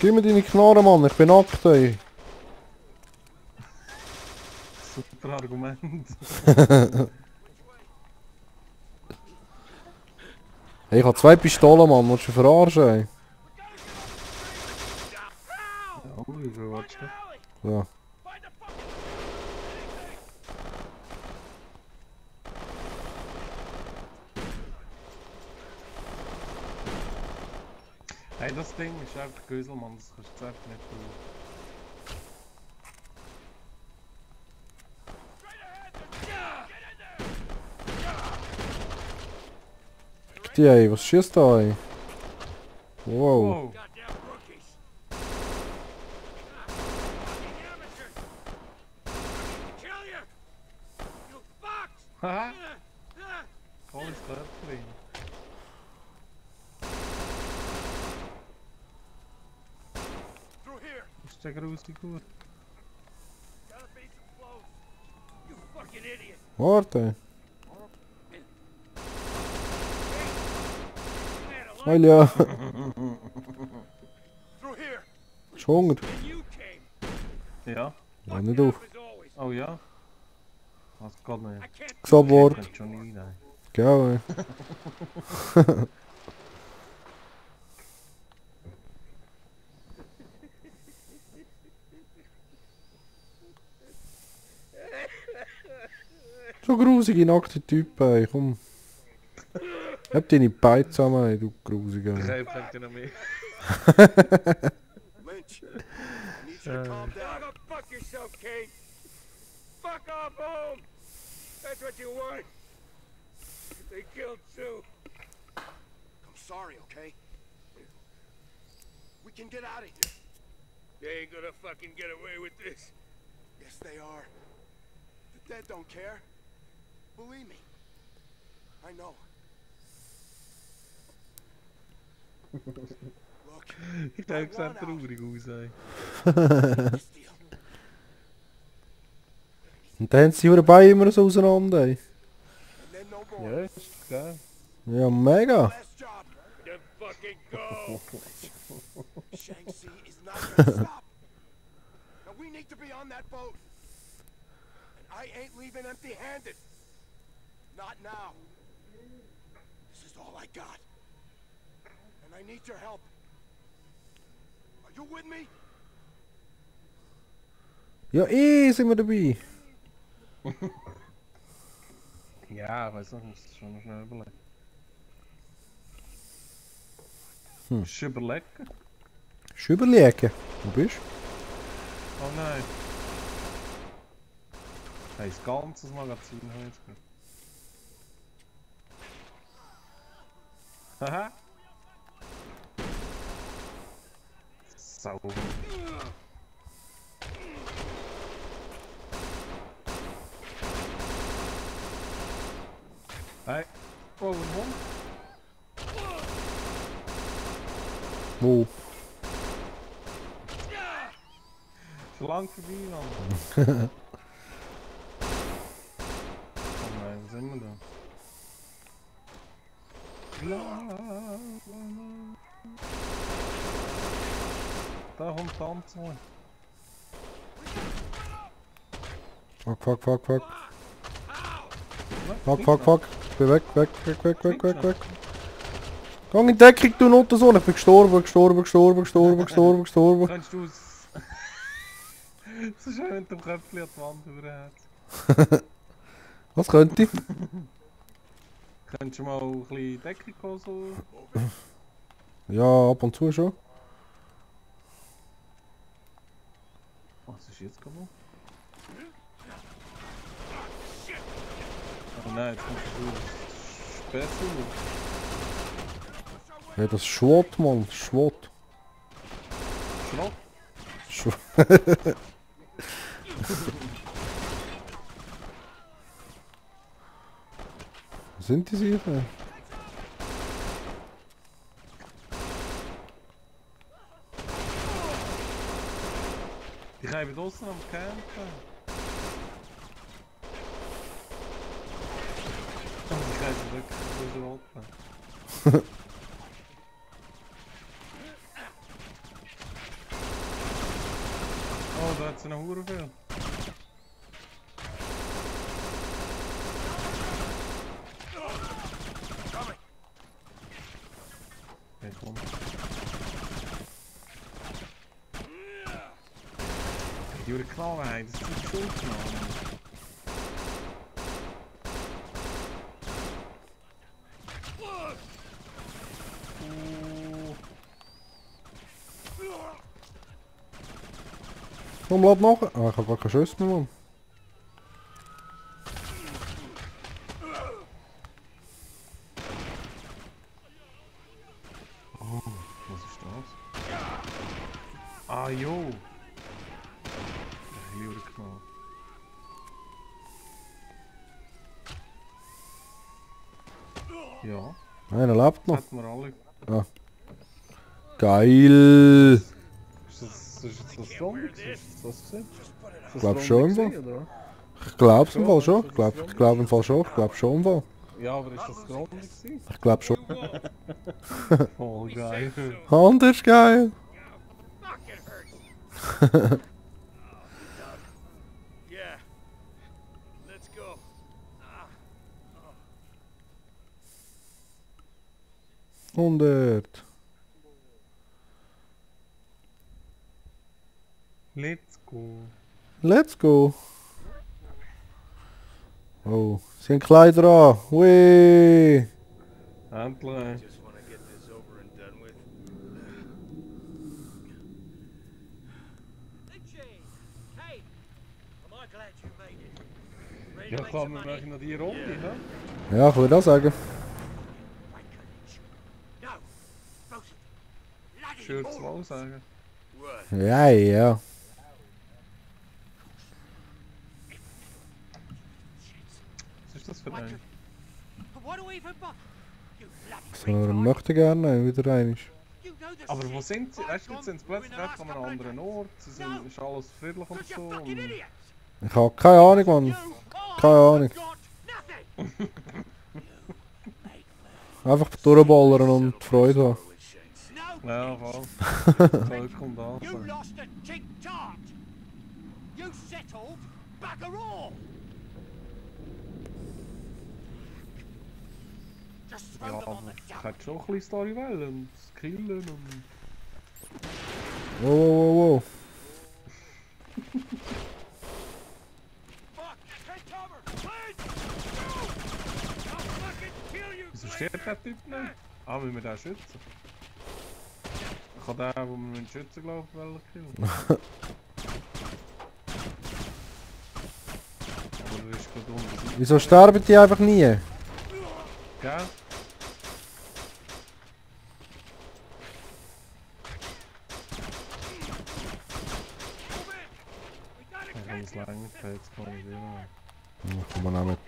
Gib mir deine Knarre, Mann, ich bin nackt, ey. Super Argument. Hey, ich habe 2 Pistolen, Mann, willst du mich verarschen, ey? Ja, wie willst du? So. Hey, das Ding ist einfach Göselmann, das kannst du jetzt einfach nicht tun. Die, ey, was schießt da, ey? Wow. Wow! Haha! Volles Köpfchen. Ist der grusig gut? Warte. Alter. Hast du Hunger? Ja? Ja, nicht auf. Oh ja? Was geht nicht? Gesabwort. Kommt schon nie rein. Gell, ey. So grusige, nackte Typen, ey, komm. Hab deine Beine zusammen, ey, du grusige. Begrijp ik er nog meer. Lynch, I need you to calm down. Go fuck yourself, Kate. Fuck off home. That's what you want. They killed Sue. I'm sorry, okay? We can get out of here. They ain't gonna fucking get away with this. Yes, they are. The dead don't care. Believe me. I know. Look, Ik kijk zo traurig aus, ey. this deal. Und dann haben sie ihre Beine immer so auseinander, ey. And then no more. Ja, ist geil. Ja, mega. Last job. Then fucking go. Shanxi is not gonna stop. Now we need to be on that boat. And I ain't leaving empty-handed. Not now. This is all I got. And I need your help. Are you with me? Ja, sind wir dabei. Ja, weiß nicht, muss es schon noch schnell überlegen. Musst du überlegen? Ist überlegen. Wo bist du? Oh nein. Hey, das ganze Magazin habe ich jetzt gehört. Haha. Sau. Hey. Oh, ein Hund. Wo? Schon lang vorbei, Mann. Oh nein, wo sind wir da? Da kommt Tanzen. Fuck, fuck, fuck, fuck. Fuck, fuck, fuck. Ich bin weg, weg, weg, weg, weg, weg, weg. Gang in Deckung, du Nottensohn. Ich bin gestorben, gestorben, gestorben, gestorben, gestorben, gestorben. Kannst du es... So schön mit dem Köpfchen an die Wand überhört. Was könnte ich? Könntest du mal ein bisschen Deckung haben, so? Ja, ab und zu schon. Was ist jetzt kaputt? Oh nein, jetzt kommt du Spätzle. Ja, das ist Schwott, Mann. Schwott. Schrott? Wo sind die sicher? Ich habe draußen am Campen. Oh, ich kann sie wirklich so roten. da hat sie noch hure viel. Okay, komm. Die hure Knallheit, das ist so knall. Komm, laat noch. Ah, ich hab gar keinen Schuss mehr, Mann. Oh, was ist das? Ah, jo! Der hure Knall. Ja, Einer lebt noch. hätten wir alle. Ah. Geil! Ist jetzt das Zombie? Ist das gesehen? Ich glaub schon, oder? Ich glaub's im Fall schon. Ich glaub im Fall schon. Ich glaub schon im Fall. Ja, aber ist das Zombie gewesen? Ich glaub schon. Voll geil. Hand ist geil! Fuck, it hurts. Yeah. Let's go. 100. Let's go. Let's go! Oh, sie haben Kleider an. Wee! Endlich. Just want to get this over and done with. Hey, am I glad you made it? Ready Ja, to make komm, some wir money? machen noch die Runde, ne? Ja, ich würde auch sagen. Why couldn't you? No, both of you. Bloody Ich würde es morons. mal sagen. What? Ja, ja. Was ist das für Why ein? could- What do we even bother? You bloody So, er retard. möchte gerne wieder rein. You know the Aber wo shit sind sie? I've Weißt du, gone jetzt sind sie through in plötzlich the einfach an last einem couple of anderen Ort. Sie sind, ist alles friedlich und Because so. you're fucking Und idiots. Ich hab keine Ahnung, Mann. You Keine Ahnung. got nothing. Einfach durchballern und Freude haben. No, ja, bitch. voll. Vollkommen da You sein. lost a cheap tart. You settled bugger all. Just throw Ja, them on aber the ich dump. hätte schon ein bisschen Story wollen und killen und... Wow, wow, wow, Fuck, take cover, please. No. I'll fucking kill you. Wieso steht der Typ nicht? Ah, weil wir den schützen. Ich habe den, wo wir schützen, glaube ich, wollen killen. Aber er ist gerade unten. Wieso sterben die einfach nie? Gell? We gotta Ich habe catch es him. lange nicht, jetzt kann ich wieder. Ja, kann man auch mit.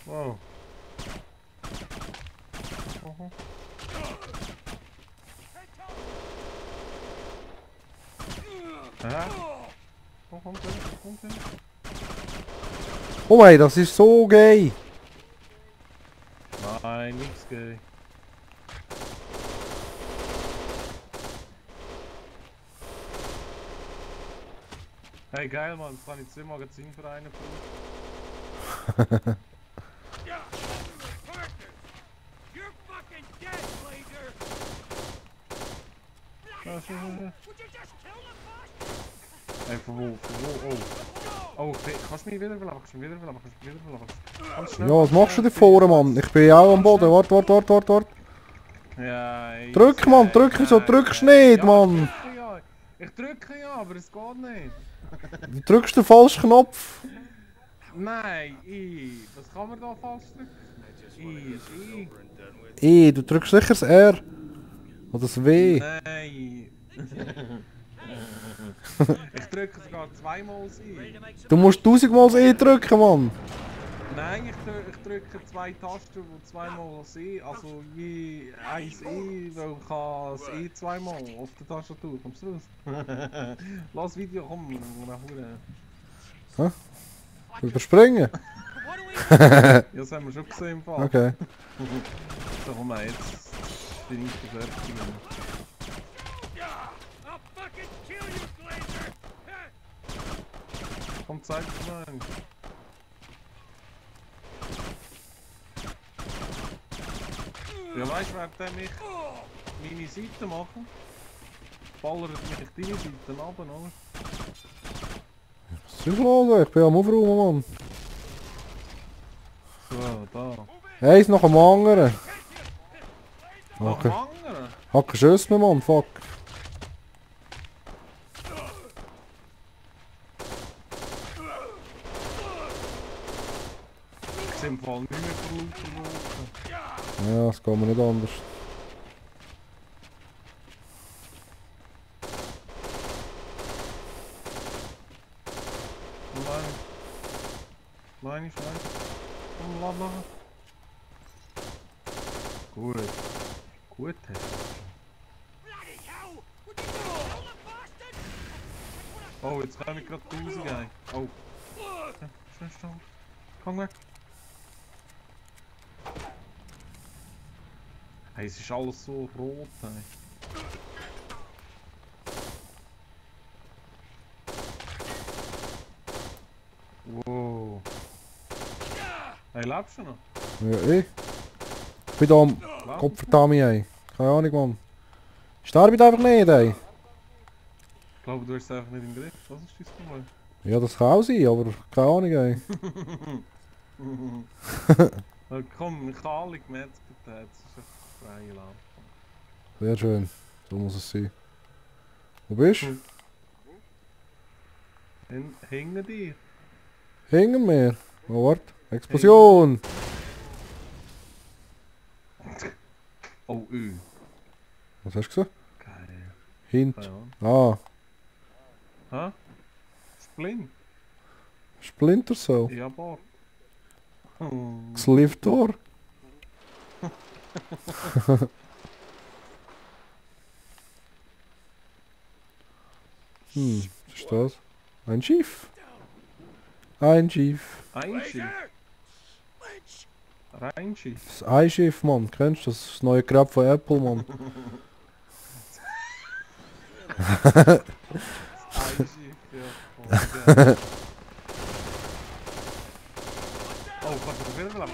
Wow. Aha. Aha. Oh, kommt hin, kommt hin. Oh mein, das ist so gay! Nein, nichts gay. Hey, geil, Mann, jetzt kann ich 2 Magazine für einen Punkt. Yeah. Parker, you're fucking dead, Blazer. Ja, Bloody schon, hell. ja. Would you just kill the fuck? Hey, von wo? Von wo? Oh. Oh, okay. Kannst du mich wieder verlassen? Kannst du mich wieder verlassen? Kannst du mich wieder verlassen? Ganz schnell. Ja, was machst du da vorne, Mann? Ich bin auch am Boden. Warte. Ja, ich Drück, Mann, drück, wieso drückst du nicht, Mann? Ich drücke ja, aber es geht nicht. Du drückst den falschen Knopf. Nein, was kann man da falsch drücken? Du drückst sicher das R. Oder das W. Nein. Ich drücke sogar 2-mal das I. Du musst 1000-mal das E drücken, Mann. Nein, ich drücke 2 Tasten, die 2-mal das I, also je 1 I, weil ich kann das I 2-mal auf der Tastatur. Kommst du raus? Lass Video, komm, nach Hause. Überspringen. What do we Ja, das haben wir schon gesehen im Fall. Okay. So, komm mal, jetzt bin ich fertig. Komm, zeig es mal. Ja, weißt du, während ich meine Seite mache, ballert mich deine Seite runter, oder? Was ist los? Ich bin am Aufräumen, Mann. So, da. Eins nach dem anderen. Noch Okay. andere? Hab keinen Schuss mehr, Mann. Fuck. Ich sehe im Fall nicht mehr verlaufen worden. Ja, es geht mir nicht anders. Nein, ich nein. Komm, lad nachher. Gut. Gut hast Bloody hell! Would you kill the bastard? du. Oh, jetzt komme ich gerade 1000 ein. Oh. Schnell, schnell. Komm weg. Hey, es ist alles so rot. Hey. Wow. Hey, lebst du noch? Ja, ich bin da am Kopfverdammt, ey. Keine Ahnung, Mann. Sterbe ich einfach nicht, ey. Ich glaube, du hast es einfach nicht im Griff. Was ist dein Problem? Ja, das kann auch sein, aber keine Ahnung, ey. Komm, ich habe alle gemerkt, das ist echt freie Lauf. Sehr schön. So muss es sein. Wo bist du? Hinter dir. Hinter mir. Oh, warte. Explosion! Oh, Was hast du gesagt? geil. Hint. Ja. Ah, Hä? Splint? Splinter Cell. Ja, Bord. Slivtor. Was ist das? Ein Schiff. Ein Schiff. Einschiff. Lynch! Reinschiff. Das Einschiff, Mann. Kennst du das? Das neue Grab von Apple, Mann. Einschiff, ja. Oh, geil. Oh, kannst du wieder laufen?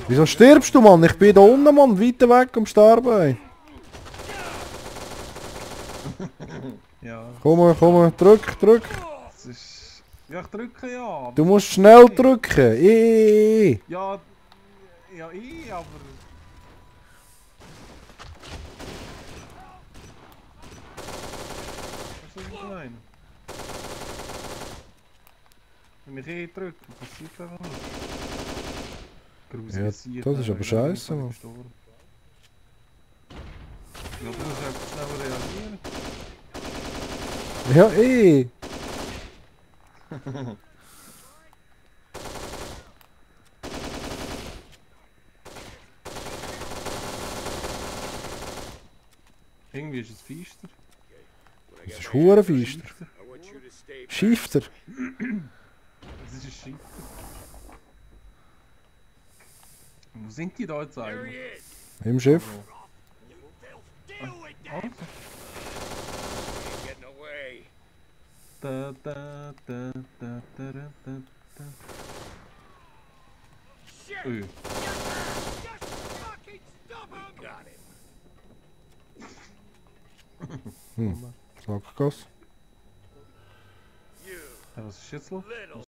Wieso stirbst du, Mann? Ich bin da unten, Mann. Weiter weg am Sterben, ey. Ja, Komm, drück. das ist... Ja, ich drücke ja. aber- Du musst schnell drücken. Ja, ja, ich, aber... Was soll ich meinen? Wenn ich drücke, passiert einfach nichts. Gruselisiert, das ist aber ich bin scheisse, Mann. gestorben. Ja, du musst einfach schnell reagieren. Ja, Irgendwie ist es feister. Das ist hure feister. Scheifter. I want you to stay back. Schifter. Es ist ein Scheifter. Wo sind die da jetzt There eigentlich? he is. Im Schiff. Deal with that! Also. Ain't getting away. Da, da, da, da, da, da, da, da. Shit! Ui. Just fucking stop him! Got him. Sackgasse. You Ja, was ist jetzt los? little